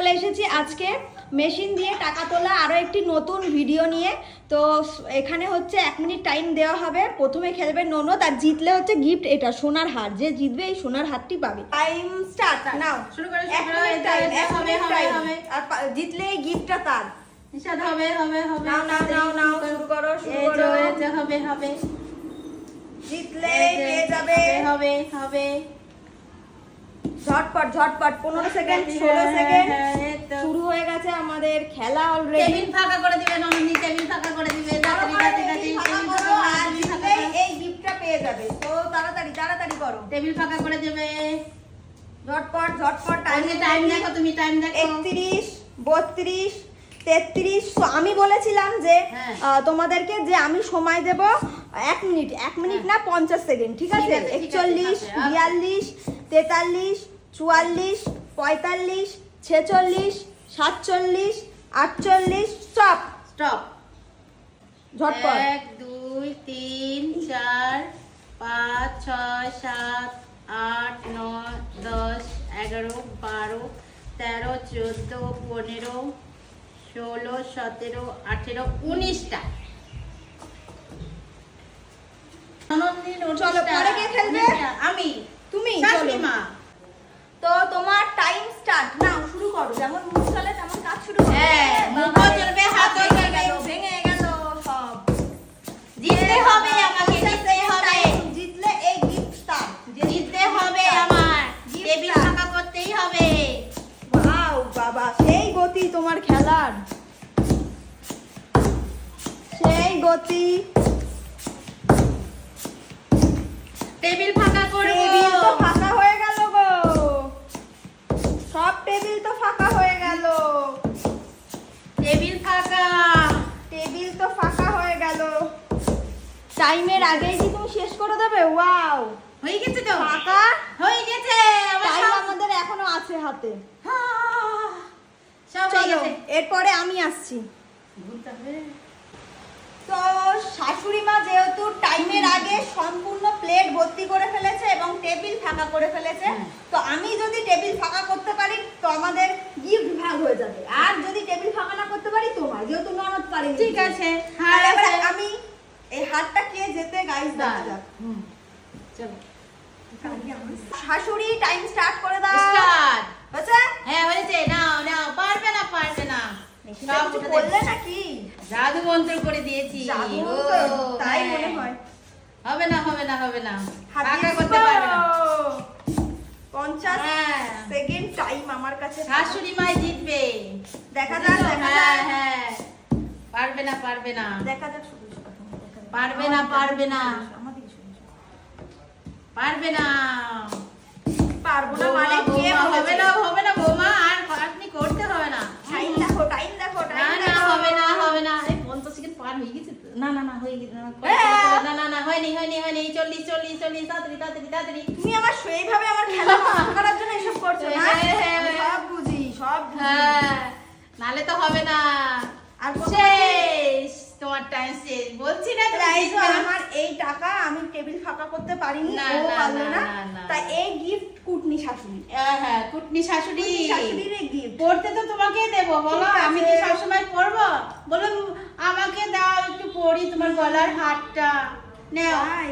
চলে এসেছি আজকে মেশিন দিয়ে টাকা তোলা আরও একটি নতুন ভিডিও নিয়ে। তো এখানে হচ্ছে 1 মিনিট টাইম দেওয়া হবে। প্রথমে খেলবে ননদ, আর জিতলে হচ্ছে গিফট এটা সোনার হার। যে জিতবে এই সোনার হারটি পাবে। টাইম স্টার্ট নাও, শুরু করে আর জিতলে এই গিফটটা তার। নিশাদ হবে হবে হবে নাও শুরু করো হবে হবে জিতলে পেয়ে যাবে। হবে হবে ঝটপট 15 সেকেন্ড 16 সেকেন্ড শুরু হয়ে গেছে আমাদের খেলা অলরেডি। টেবিল ফাঁকা করে দিবে ননদি, টেবিল ফাঁকা করে দিবে। তাড়াতাড়ি এই গিফটটা পেয়ে যাবে। তো তাড়াতাড়ি করো। টেবিল ফাঁকা করে দেবে। ঝটপট টাইম দেখো, তুমি টাইম দেখো। 31 32 33। তো আমি বলেছিলাম যে তোমাদেরকে যে আমি সময় দেব 1 মিনিট, 1 মিনিট না 50 সেকেন্ড, ঠিক আছে? 41 42 43 44 45 46 47 48। স্টপ ঝটপট। 1 2 3 4 5 6 7 8 9 10 11 12 13 14 15 16 17 18 19টা। চলো, পরে কে খেলবে? আমি। তুমি শাশুড়ি মা। তো তোমার টাইম স্টার্ট নাও, শুরু করো। যেমন মুখ চলে তেমন কাজ শুরু করো। মুখও চলবে, হাতও চলবে। ভেঙে গেল সব। জিততে হবে আমাকে, জিততে হবে। জিতলে এই গিফট তার। জিততে হবে আমার। টেবিল ফাঁকা করতেই হবে। ওয়াও বাবা, সেই গতি তোমার খেলার, সেই গতি। টেবিল ফাঁকা করব। টেবিল তো ফাঁকা হয়ে গেল গো, সব টেবিল তো ফাঁকা হয়ে গেল। টেবিল ফাঁকা। টেবিল তো ফাঁকা হয়ে গেল। টাইমের আগেই কি তুমি শেষ করে দেবে? ওয়াও, হয়ে গেছে তো। ফাঁকা হয়ে গেছে। টাইম আমাদের এখনো আছে হাতে। সব হয়ে চলো, গেছে। এরপরে আমি আসছি। ভুলতে হবে। তো শাশুড়ি মা যেহেতু টাইমের আগে সম্পূর্ণ প্লেট ভর্তি করে ফেলেছে এবং টেবিল ফাঁকা করে ফেলেছে, তো আমি যদি টেবিল ফাঁকা করতে পারি তো আমাদের গিফট ভাগ হয়ে যাবে। আর যদি টেবিল ফাঁকা না করতে পারি তোমার, যেহেতু ননদ পারি। ঠিক আছে। তাহলে এবার আমি এই হাতটা কে যেতে গাইস দেখা যাক। চলো। শাশুড়ি টাইম স্টার্ট করে দাও। স্টার্ট। হচ্ছে? হ্যাঁ হয়েছে। নাও নাও। পারবে না। সব কিছু বললে নাকি? জাদু মন্ত্র করে দিয়েছি। জাদু ও, মন্ত্র? তাই হ্যাঁ। মনে হয়। হবে না। হাত ফাঁকা দিয়ে করতে পারবে না। 50 হ্যাঁ। সেকেন্ড টাইম আমার কাছে। শাশুড়ি মাই জিতবে। দেখা যাক। হ্যাঁ। পারবে না। দেখা যাক শুধু কথা বলো, দেখা যাক। পারবে না। আমাদেরই শুনে শোনো। পারবে না। পারবো না মানে কে হবে বলেছে? না বৌমা। আর আপনি করতে হবে না। টাইম দেখো। না হবে না। এই 50 সেকেন্ড পার হয়ে গেছে তো। না হয়ে গেছে। না হয়নি। 40 তাড়াতাড়ি। তুমি আমার সেইভাবে আমার খেলা নষ্ট করার জন্য এসব করছো না? হ্যাঁ। আমি সব বুঝি। হ্যাঁ, নালে তো হবে না। আর শেষ। তোমার টাইম শেষ। বলছি না তুমি প্রাইজ জিতবে না। আমার এই টাকা আমি টেবিল ফাঁকা করতে পারিনি, না, ও না, পারলো না। না। তাই এই গিফট কুটনি শাশুড়ি। হ্যাঁ, কুটনি শাশুড়ি। শাশুড়ির এই গিফট। পড়তে তো তোমাকে দেবো, বলো। ঠিক আছে। আমি কি সবসময় পড়বো? বলো আমাকে দাও একটু পড়ি তোমার গলার হারটা। নাও। তাই?